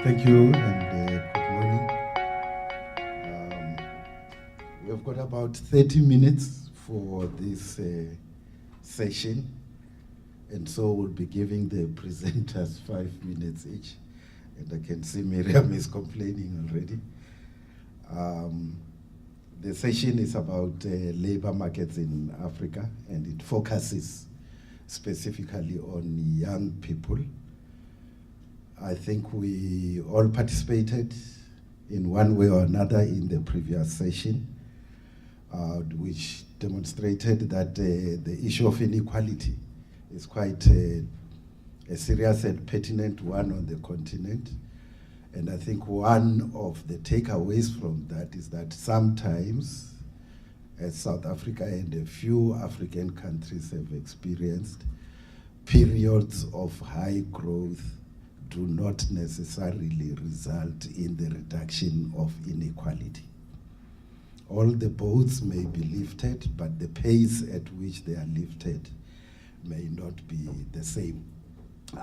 Thank you and good morning. We've got about 30 minutes for this session, and so we'll be giving the presenters 5 minutes each. And I can see Miriam is complaining already. The session is about labor markets in Africa, and it focuses specifically on young people. I think we all participated in one way or another in the previous session, which demonstrated that the issue of inequality is quite a serious and pertinent one on the continent. And I think one of the takeaways from that is that sometimes, as South Africa and a few African countries have experienced, periods of high growth do not necessarily result in the reduction of inequality. All the boats may be lifted, but the pace at which they are lifted may not be the same.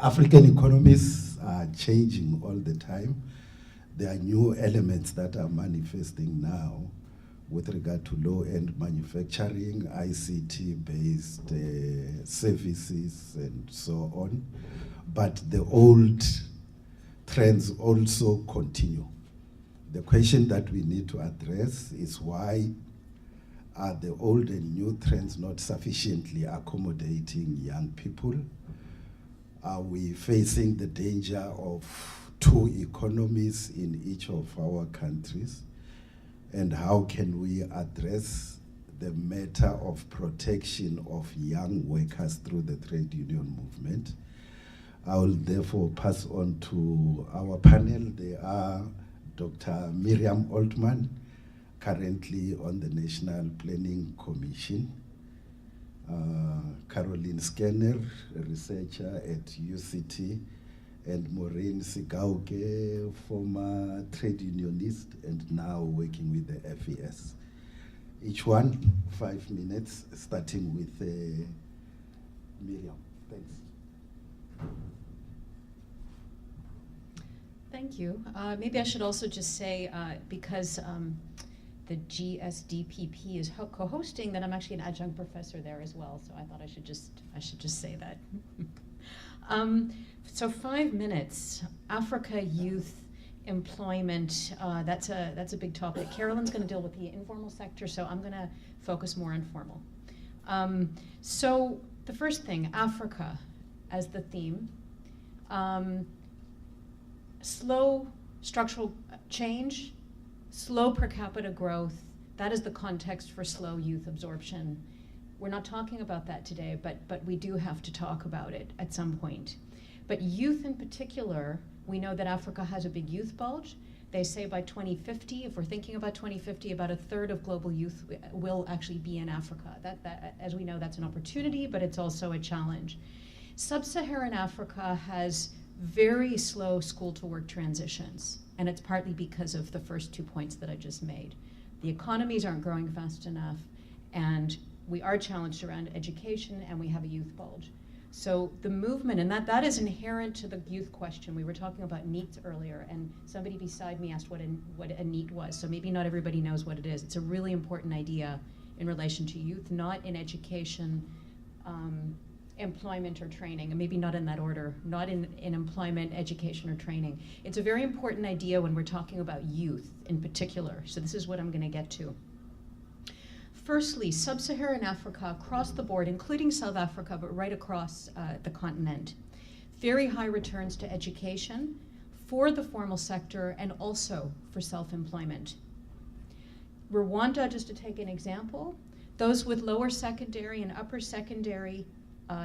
African economies are changing all the time. There are new elements that are manifesting now with regard to low-end manufacturing, ICT-based services, and so on. But the old trends also continue. The question that we need to address is why are the old and new trends not sufficiently accommodating young people? Are we facing the danger of two economies in each of our countries? And how can we address the matter of protection of young workers through the trade union movement? I will therefore pass on to our panel. They are Dr. Miriam Altman, currently on the National Planning Commission, Caroline Scanner, a researcher at UCT, and Maureen Sigauke, former trade unionist and now working with the FES. Each one, 5 minutes, starting with Miriam. Thanks. Thank you. Maybe I should also just say, because the GSDPP is co-hosting, that I'm actually an adjunct professor there as well. So I thought I should just say that. So 5 minutes, Africa, youth, employment. That's a big topic. Carolyn's going to deal with the informal sector, so I'm going to focus more on formal. So the first thing, Africa as the theme. Slow structural change, slow per capita growth, that is the context for slow youth absorption. We're not talking about that today, but we do have to talk about it at some point. But youth in particular, we know that Africa has a big youth bulge. They say by 2050, if we're thinking about 2050, about a third of global youth will actually be in Africa. That, as we know, that's an opportunity, but it's also a challenge. Sub-Saharan Africa has very slow school-to-work transitions, and it's partly because of the first 2 points that I just made. The economies aren't growing fast enough, and we are challenged around education, and we have a youth bulge. So the movement, and that is inherent to the youth question. We were talking about NEET earlier, and somebody beside me asked what a NEET was, so maybe not everybody knows what it is. It's a really important idea in relation to youth, not in education, employment or training, and maybe not in that order, not in employment, education, or training. It's a very important idea when we're talking about youth in particular, so this is what I'm going to get to. Firstly, Sub-Saharan Africa across the board, including South Africa, but right across the continent, very high returns to education for the formal sector and also for self-employment. Rwanda, just to take an example, those with lower secondary and upper secondary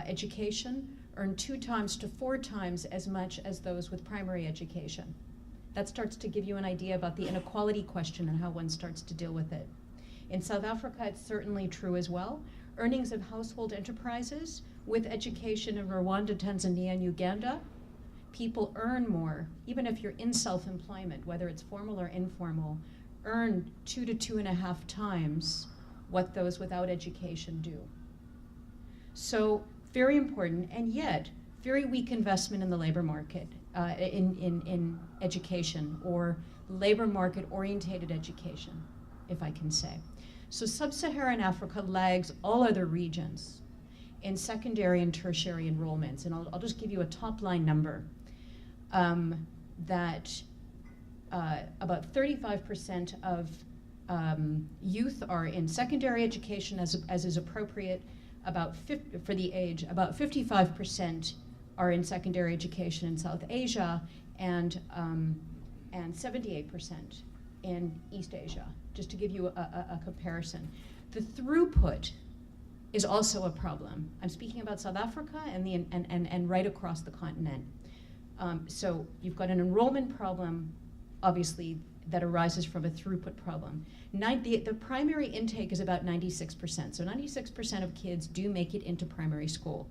education earn 2 times to 4 times as much as those with primary education. That starts to give you an idea about the inequality question and how one starts to deal with it. In South Africa, it's certainly true as well. Earnings of household enterprises with education in Rwanda, Tanzania, and Uganda, people earn more, even if you're in self-employment, whether it's formal or informal, earn 2 to 2.5 times what those without education do. So very important, and yet very weak investment in the labor market, in education, or labor market orientated education, if I can say. So sub-Saharan Africa lags all other regions in secondary and tertiary enrollments. And I'll just give you a top line number, that about 35% of youth are in secondary education as is appropriate, for the age. About 55% are in secondary education in South Asia, and 78% in East Asia, just to give you a comparison. The throughput is also a problem. I'm speaking about South Africa and right across the continent. So you've got an enrollment problem, obviously, that arises from a throughput problem. The primary intake is about 96%. So 96% of kids do make it into primary school.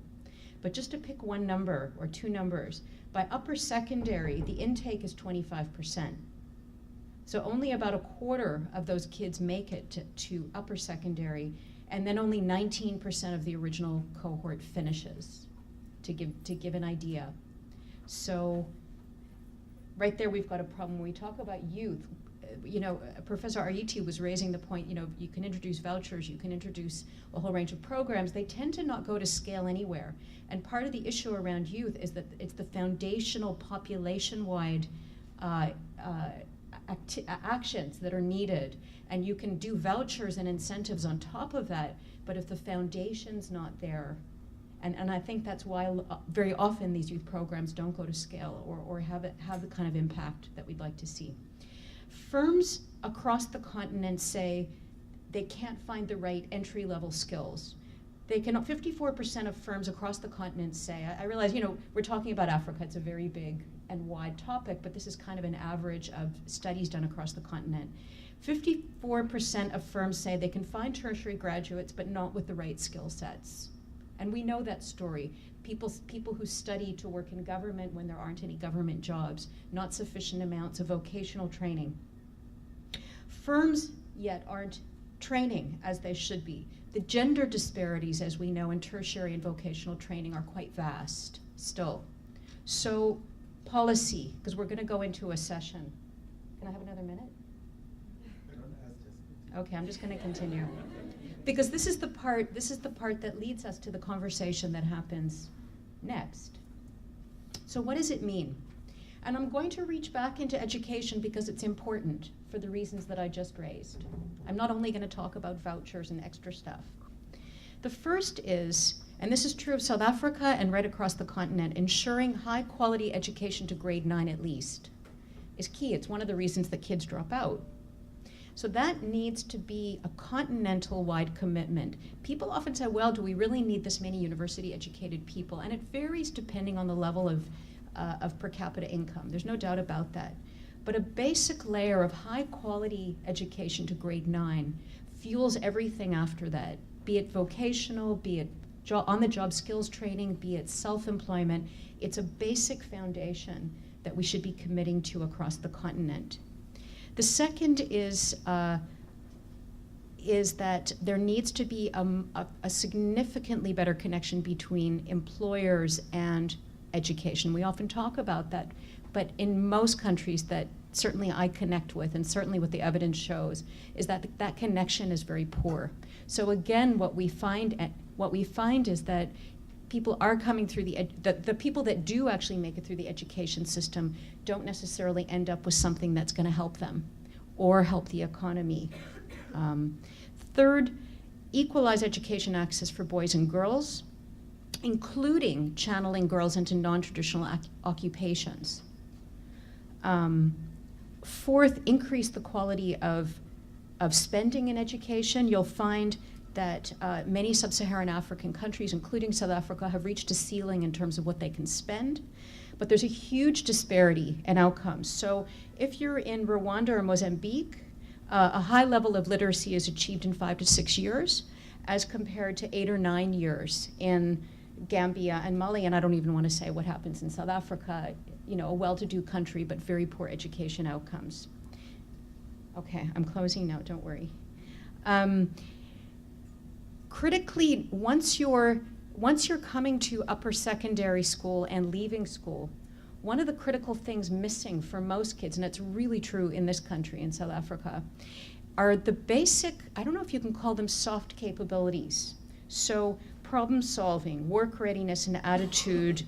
But just to pick one number or two numbers, by upper secondary, the intake is 25%. So only about a quarter of those kids make it to upper secondary, and then only 19% of the original cohort finishes, to give an idea. So right there we've got a problem. When we talk about youth, Professor Ayiti was raising the point, you can introduce vouchers, you can introduce a whole range of programs. They tend to not go to scale anywhere. And part of the issue around youth is that it's the foundational population-wide actions that are needed. And you can do vouchers and incentives on top of that, but if the foundation's not there, and I think that's why very often these youth programs don't go to scale or have the kind of impact that we'd like to see. Firms across the continent say they can't find the right entry-level skills. 54% of firms across the continent say, I realize, we're talking about Africa, it's a very big and wide topic, but this is kind of an average of studies done across the continent. 54% of firms say they can find tertiary graduates, but not with the right skill sets. And we know that story. People who study to work in government when there aren't any government jobs, not sufficient amounts of vocational training. Firms yet aren't training as they should be. The gender disparities, as we know, in tertiary and vocational training are quite vast still. So policy, because we're going to go into a session. Can I have another minute? Okay, I'm just going to continue. Because this is the part that leads us to the conversation that happens next. So what does it mean? And I'm going to reach back into education because it's important for the reasons that I just raised. I'm not only going to talk about vouchers and extra stuff. The first is, and this is true of South Africa and right across the continent, ensuring high quality education to grade 9 at least is key. It's one of the reasons that kids drop out. So that needs to be a continental-wide commitment. People often say, well, do we really need this many university-educated people? And it varies depending on the level of per capita income. There's no doubt about that. But a basic layer of high-quality education to grade 9 fuels everything after that, be it vocational, be it on-the-job skills training, be it self-employment. It's a basic foundation that we should be committing to across the continent. The second is that there needs to be a significantly better connection between employers and education. We often talk about that, but in most countries that certainly I connect with, and certainly what the evidence shows, is that that connection is very poor. So again, what we find is that people are coming through the people that do actually make it through the education system don't necessarily end up with something that's going to help them or help the economy. Third, equalize education access for boys and girls, including channeling girls into non-traditional occupations. Fourth, increase the quality of spending in education. You'll find that many sub-Saharan African countries, including South Africa, have reached a ceiling in terms of what they can spend, but there's a huge disparity in outcomes. So if you're in Rwanda or Mozambique, a high level of literacy is achieved in 5 to 6 years, as compared to 8 or 9 years in Gambia and Mali, and I don't even want to say what happens in South Africa, a well-to-do country, but very poor education outcomes. Okay, I'm closing now, don't worry. Critically, once you're once you're coming to upper secondary school and leaving school, one of the critical things missing for most kids, and it's really true in this country, in South Africa, are the basic, I don't know if you can call them soft capabilities. So problem solving, work readiness and attitude,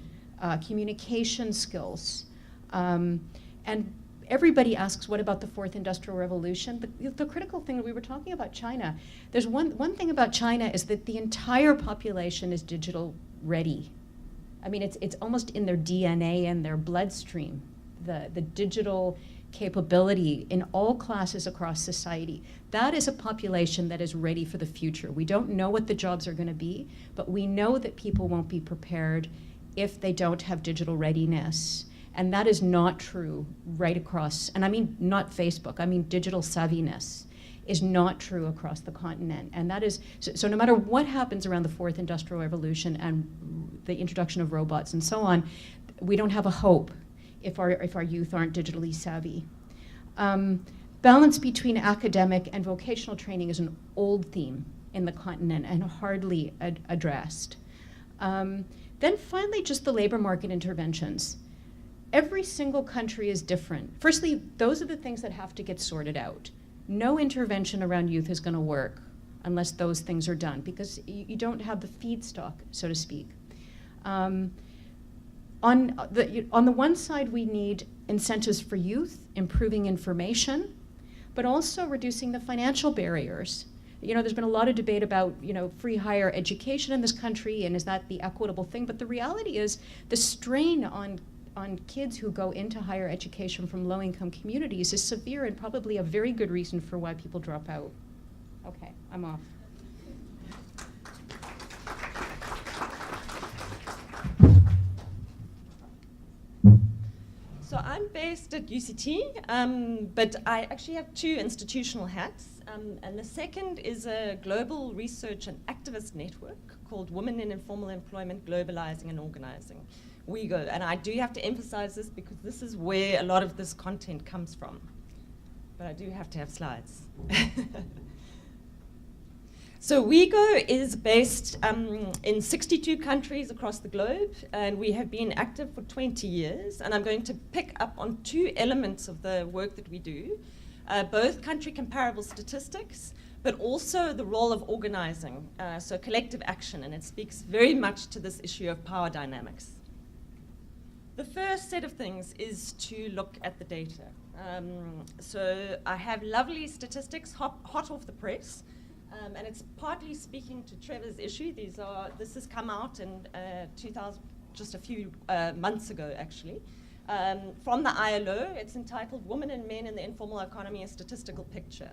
communication skills. And everybody asks, what about the fourth industrial revolution? The critical thing that we were talking about China, there's one thing about China is that the entire population is digital ready. I mean, it's almost in their DNA and their bloodstream, the digital capability in all classes across society. That is a population that is ready for the future. We don't know what the jobs are going to be, but we know that people won't be prepared if they don't have digital readiness. And that is not true right across, and I mean not Facebook, I mean digital savviness is not true across the continent. And that is, so no matter what happens around the fourth industrial revolution and the introduction of robots and so on, we don't have a hope if our youth aren't digitally savvy. Balance between academic and vocational training is an old theme in the continent and hardly addressed. Then finally, just the labor market interventions. Every single country is different. Firstly, those are the things that have to get sorted out. No intervention around youth is going to work unless those things are done, because you don't have the feedstock, so to speak. On the one side, we need incentives for youth, improving information, but also reducing the financial barriers. You know, there's been a lot of debate about, you know, free higher education in this country, and is that the equitable thing? But the reality is the strain on kids who go into higher education from low-income communities is severe, and probably a very good reason for why people drop out. Okay, I'm off. So I'm based at UCT, but I actually have two institutional hats. And the second is a global research and activist network called Women in Informal Employment, Globalizing and Organizing. WeGo. And I do have to emphasize this because this is where a lot of this content comes from. But I do have to have slides. So WeGo is based in 62 countries across the globe, and we have been active for 20 years. And I'm going to pick up on two elements of the work that we do, both country comparable statistics, but also the role of organizing, so collective action, and it speaks very much to this issue of power dynamics. The first set of things is to look at the data. So I have lovely statistics hot off the press, and it's partly speaking to Trevor's issue. This has come out in 2000, just a few months ago, actually, from the ILO. It's entitled Women and Men in the Informal Economy, a Statistical Picture.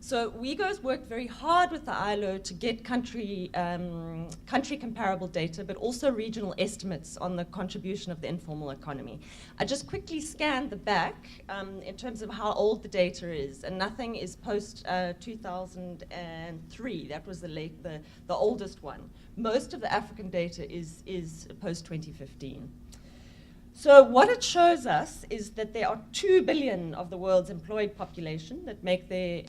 So WeGo's worked very hard with the ILO to get country comparable data, but also regional estimates on the contribution of the informal economy. I just quickly scanned the back in terms of how old the data is, and nothing is post 2003. That was the oldest one. Most of the African data is post 2015. So what it shows us is that there are 2 billion of the world's employed population that make their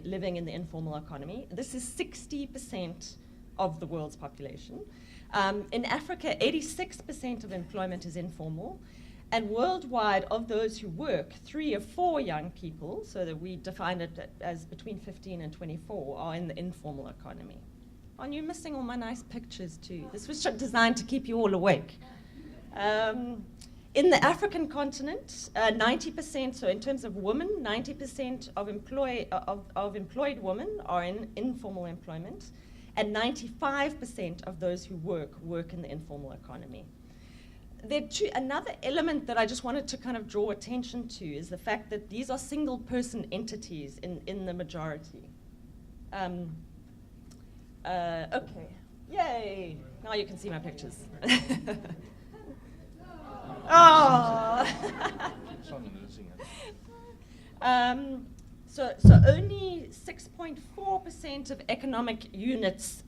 living in the informal economy. This is 60% of the world's population. In Africa, 86% of employment is informal. And worldwide, of those who work, 3 or 4 young people, so that we define it as between 15 and 24, are in the informal economy. Aren't you missing all my nice pictures too? This was designed to keep you all awake. In the African continent, 90%, so in terms of women, 90% of employed women are in informal employment, and 95% of those who work in the informal economy. Another element that I just wanted to kind of draw attention to is the fact that these are single-person entities in the majority. Okay, yay! Now you can see my pictures. Oh. So only 6.4% of economic units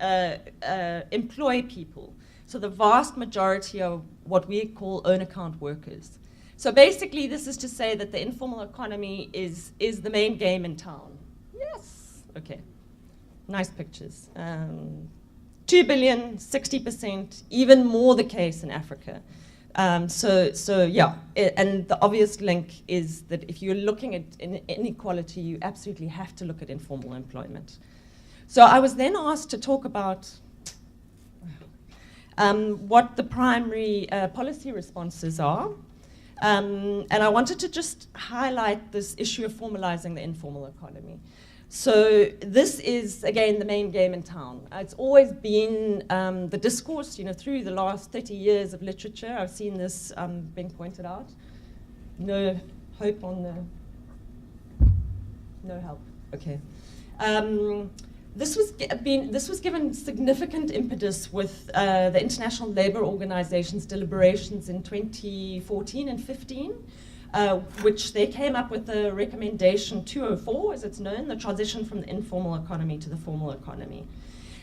employ people. So the vast majority are what we call own account workers. So basically, this is to say that the informal economy is the main game in town. Yes. Okay. Nice pictures. 2 billion, 60%, even more the case in Africa. And the obvious link is that if you're looking at inequality, you absolutely have to look at informal employment. So I was then asked to talk about what the primary policy responses are. And I wanted to just highlight this issue of formalizing the informal economy. So this is, again, the main game in town. It's always been the discourse, through the last 30 years of literature. I've seen this being pointed out. No hope on the... No help. Okay. This was given significant impetus with the International Labour Organization's deliberations in 2014 and 15. Which they came up with the recommendation 204, as it's known, the transition from the informal economy to the formal economy.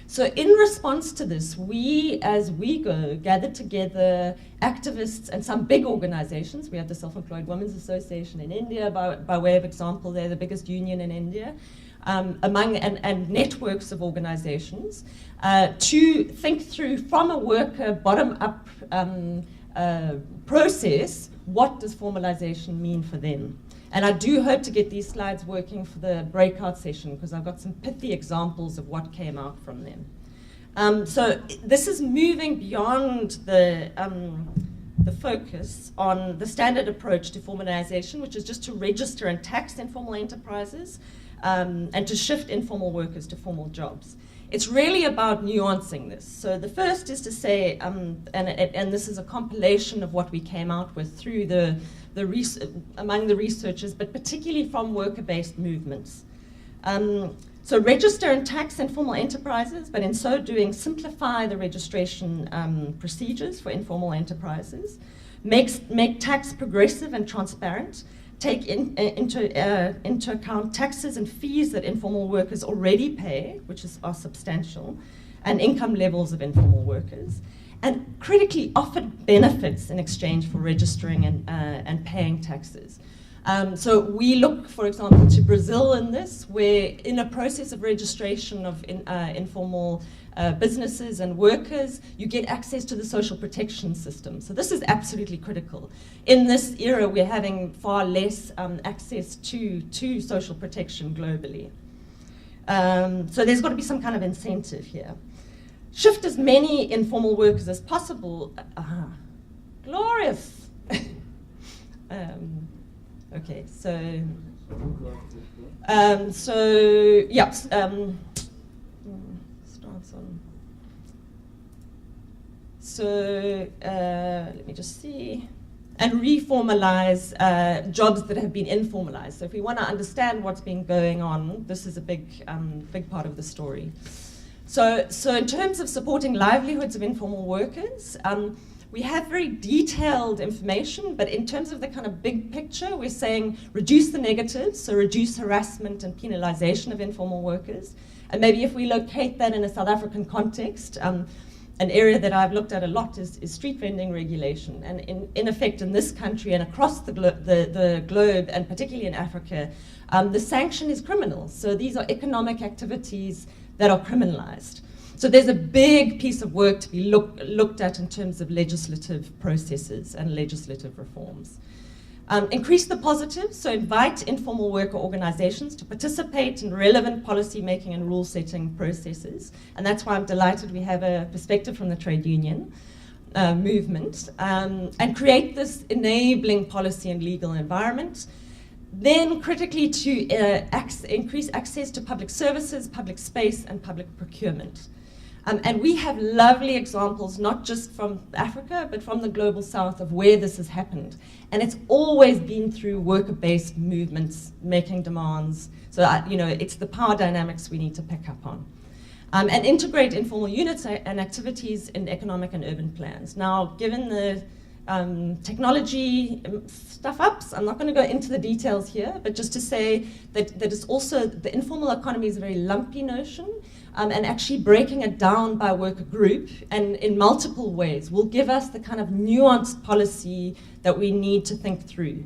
So in response to this, we, as WeGo, gathered together activists and some big organizations. We have the Self-Employed Women's Association in India, by way of example. They're the biggest union in India, and networks of organizations, to think through from a worker bottom-up process, what does formalization mean for them? And I do hope to get these slides working for the breakout session, because I've got some pithy examples of what came out from them. So this is moving beyond the focus on the standard approach to formalization, which is just to register and tax informal enterprises and to shift informal workers to formal jobs. It's really about nuancing this. So the first is to say, and this is a compilation of what we came out with through among the researchers, but particularly from worker-based movements. So register and tax informal enterprises, but in so doing, simplify the registration procedures for informal enterprises, make tax progressive and transparent, take into account taxes and fees that informal workers already pay, which are substantial, and income levels of informal workers, and critically offered benefits in exchange for registering and paying taxes. So we look, for example, to Brazil in this, where in a process of registration of informal businesses and workers, you get access to the social protection system. So this is absolutely critical. In this era, we're having far less access to social protection globally. So there's got to be some kind of incentive here. Shift as many informal workers as possible. Glorious. Okay, so starts on. So let me just see, and reformalize jobs that have been informalized. So if we want to understand what's been going on, this is a big part of the story. So in terms of supporting livelihoods of informal workers, we have very detailed information, but in terms of the kind of big picture, we're saying reduce the negatives, so reduce harassment and penalization of informal workers. And maybe if we locate that in a South African context, an area that I've looked at a lot is street vending regulation. And in effect, in this country and across the globe, and particularly in Africa, the sanction is criminal. So these are economic activities that are criminalized. So there's a big piece of work to be looked at in terms of legislative processes and legislative reforms. Increase the positives, so invite informal worker organizations to participate in relevant policy making and rule setting processes. And that's why I'm delighted we have a perspective from the trade union movement, and create this enabling policy and legal environment. Then critically to increase access to public services, public space, and public procurement. And we have lovely examples, not just from Africa, but from the global south of where this has happened. And it's always been through worker-based movements making demands. So, it's the power dynamics we need to pick up on. And integrate informal units and activities in economic and urban plans. Now, given the technology stuff-ups, I'm not going to go into the details here, but just to say that it's also, the informal economy is a very lumpy notion. And actually breaking it down by worker group and in multiple ways will give us the kind of nuanced policy that we need to think through.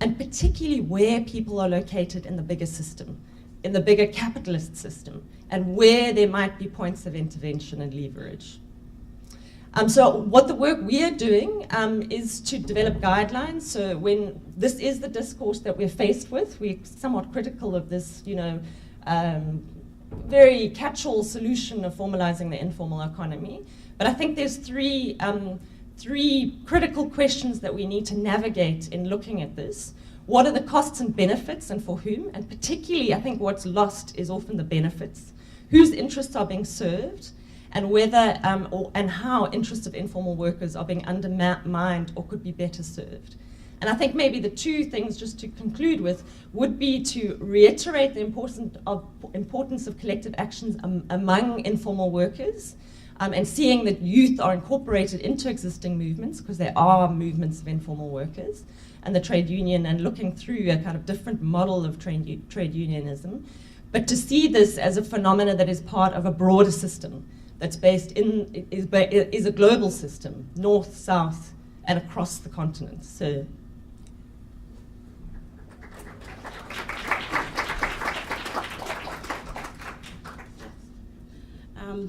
And particularly where people are located in the bigger system. in the bigger capitalist system, and where there might be points of intervention and leverage. So what the work we are doing is to develop guidelines. So when this is the discourse that we're faced with, we're somewhat critical of this, very catch-all solution of formalizing the informal economy. But I think there's three critical questions that we need to navigate in looking at this. What are the costs and benefits, and for whom? And particularly, I think what's lost is often the benefits. Whose interests are being served, and whether and how interests of informal workers are being undermined or could be better served. And I think maybe the two things, just to conclude with, would be to reiterate the importance of collective actions among informal workers, and seeing that youth are incorporated into existing movements, because there are movements of informal workers, and the trade union, and looking through a kind of different model of trade unionism, but to see this as a phenomena that is part of a broader system that's based is a global system, north, south, and across the continent. So.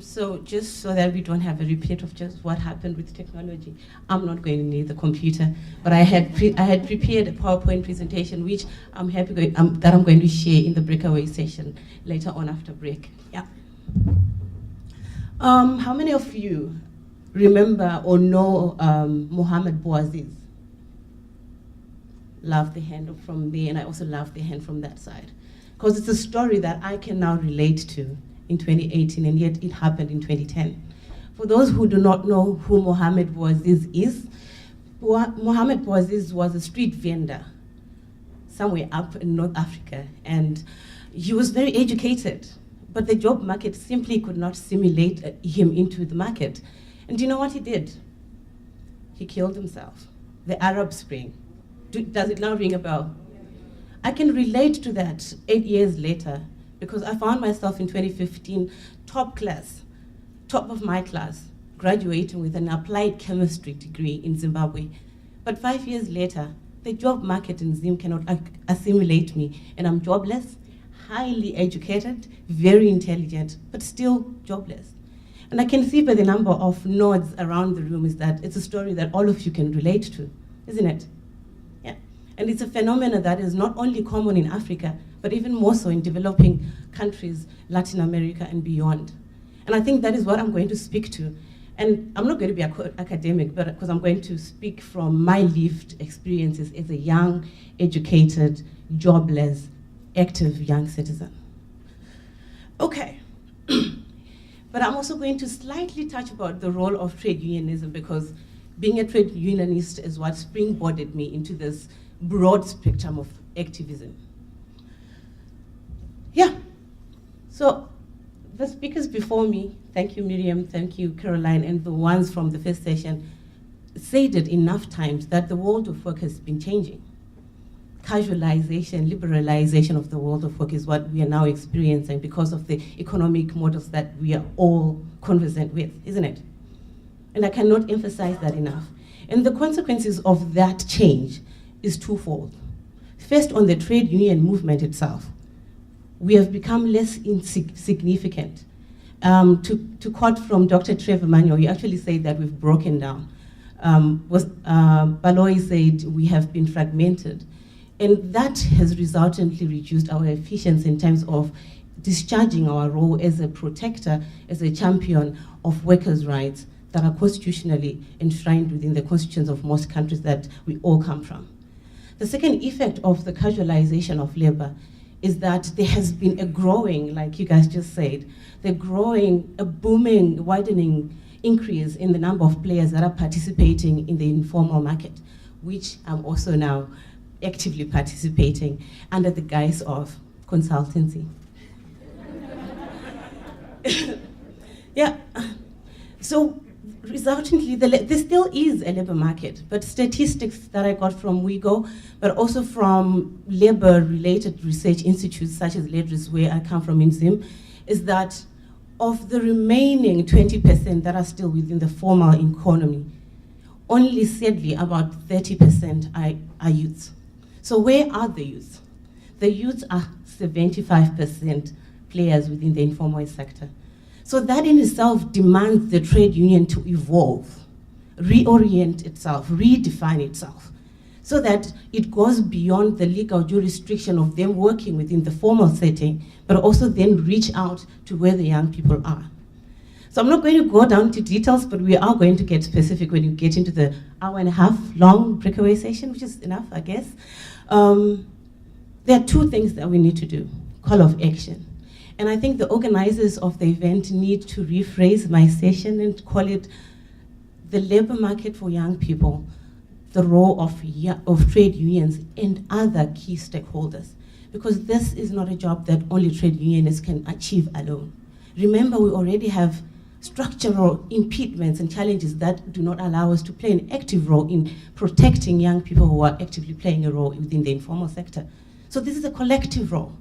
So just so that we don't have a repeat of just what happened with technology, I'm not going to need the computer, but I had prepared a PowerPoint presentation which I'm happy that I'm going to share in the breakaway session later on after break. Yeah. How many of you remember or know Mohammed Bouaziz? Love the hand from there, and I also love the hand from that side, because it's a story that I can now relate to in 2018, and yet it happened in 2010. For those who do not know who Mohammed Bouaziz is, Mohammed Bouaziz was a street vendor somewhere up in North Africa, and he was very educated, but the job market simply could not simulate him into the market. And do you know what he did? He killed himself. The Arab Spring. Does it now ring a bell? I can relate to that 8 years later, because I found myself in 2015, top of my class, graduating with an applied chemistry degree in Zimbabwe. But 5 years later, the job market in Zim cannot assimilate me, and I'm jobless, highly educated, very intelligent, but still jobless. And I can see by the number of nods around the room is that it's a story that all of you can relate to, isn't it? Yeah. And it's a phenomenon that is not only common in Africa, but even more so in developing countries, Latin America and beyond. And I think that is what I'm going to speak to. And I'm not going to be academic, but because I'm going to speak from my lived experiences as a young, educated, jobless, active young citizen. Okay. But I'm also going to slightly touch about the role of trade unionism, because being a trade unionist is what springboarded me into this broad spectrum of activism. Yeah, so the speakers before me, thank you Miriam, thank you Caroline, and the ones from the first session, said it enough times that the world of work has been changing. Casualization, liberalization of the world of work is what we are now experiencing because of the economic models that we are all conversant with, isn't it? And I cannot emphasize that enough. And the consequences of that change is twofold. First, on the trade union movement itself, we have become less insignificant. To quote from Dr. Trevor Manuel, he actually said that we've broken down. Baloy said we have been fragmented. And that has resultantly reduced our efficiency in terms of discharging our role as a protector, as a champion of workers' rights that are constitutionally enshrined within the constitutions of most countries that we all come from. The second effect of the casualization of labor is that there has been a growing, like you guys just said, a booming, widening increase in the number of players that are participating in the informal market, which I'm also now actively participating under the guise of consultancy. Yeah, so resultantly, there still is a labor market, but statistics that I got from WIGO, but also from labor-related research institutes such as LEDRIS, where I come from in Zim, is that of the remaining 20% that are still within the formal economy, only sadly about 30% are youths. So where are the youth? the youths are 75% players within the informal sector. So that in itself demands the trade union to evolve, reorient itself, redefine itself, so that it goes beyond the legal jurisdiction of them working within the formal setting, but also then reach out to where the young people are. So I'm not going to go down to details, but we are going to get specific when you get into the hour-and-a-half long breakaway session, which is enough, I guess. There are two things that we need to do. Call of action. And I think the organizers of the event need to rephrase my session and call it the labor market for young people, the role of trade unions and other key stakeholders. Because this is not a job that only trade unionists can achieve alone. Remember, we already have structural impediments and challenges that do not allow us to play an active role in protecting young people who are actively playing a role within the informal sector. So this is a collective role.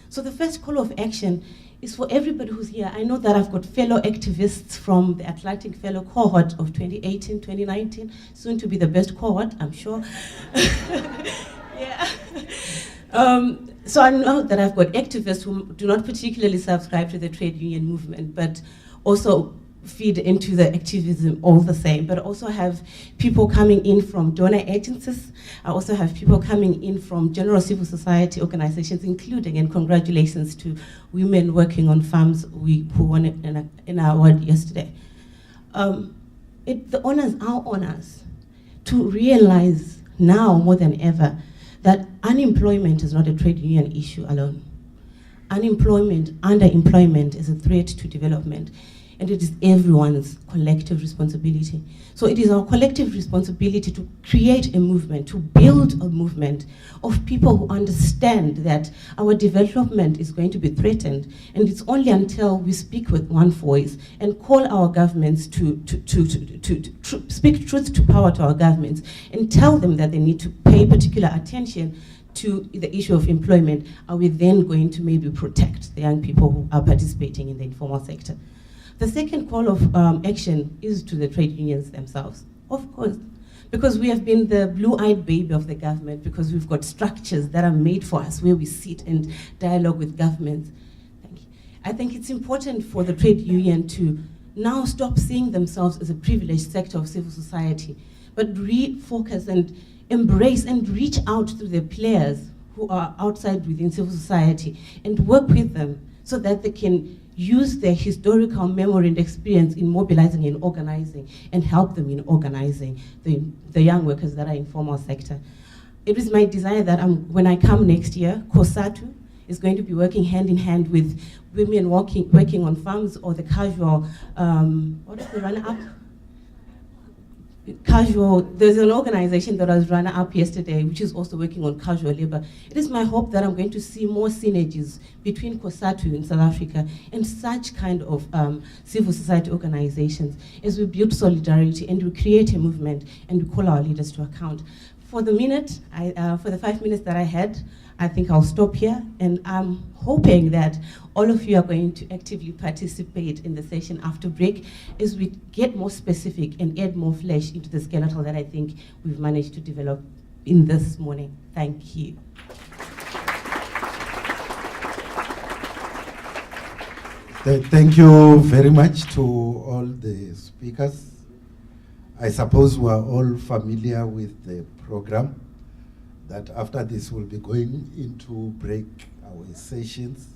So the first call of action is for everybody who's here. I know that I've got fellow activists from the Atlantic Fellow cohort of 2018, 2019, soon to be the best cohort, I'm sure. Yeah. So I know that I've got activists who do not particularly subscribe to the trade union movement, but also feed into the activism all the same. But I also have people coming in from donor agencies. I also have people coming in from general civil society organizations, including, and congratulations to women working on farms who won an award yesterday. The honors are on us to realize now more than ever that unemployment is not a trade union issue alone. Unemployment, underemployment is a threat to development, and it is everyone's collective responsibility. So it is our collective responsibility to create a movement, to build a movement of people who understand that our development is going to be threatened, and it's only until we speak with one voice and call our governments to speak truth to power to our governments and tell them that they need to pay particular attention to the issue of employment, are we then going to maybe protect the young people who are participating in the informal sector. The second call of action is to the trade unions themselves, of course, because we have been the blue-eyed baby of the government, because we've got structures that are made for us where we sit and dialogue with governments. Thank you. I think it's important for the trade union to now stop seeing themselves as a privileged sector of civil society, but refocus and embrace and reach out to the players who are outside within civil society and work with them so that they can use their historical memory and experience in mobilizing and organizing and help them in organizing the young workers that are in formal sector. It is my desire that when I come next year, COSATU is going to be working hand in hand with women working on farms, or the casual, what is the runner-up? There's an organization that was run up yesterday, which is also working on casual labor. It is my hope that I'm going to see more synergies between COSATU in South Africa and such kind of civil society organizations as we build solidarity and we create a movement and we call our leaders to account. For the 5 minutes that I had, I think I'll stop here, and I'm hoping that all of you are going to actively participate in the session after break as we get more specific and add more flesh into the skeleton that I think we've managed to develop in this morning. Thank you. Thank you very much to all the speakers. I suppose we're all familiar with the program, that after this we'll be going into break our sessions.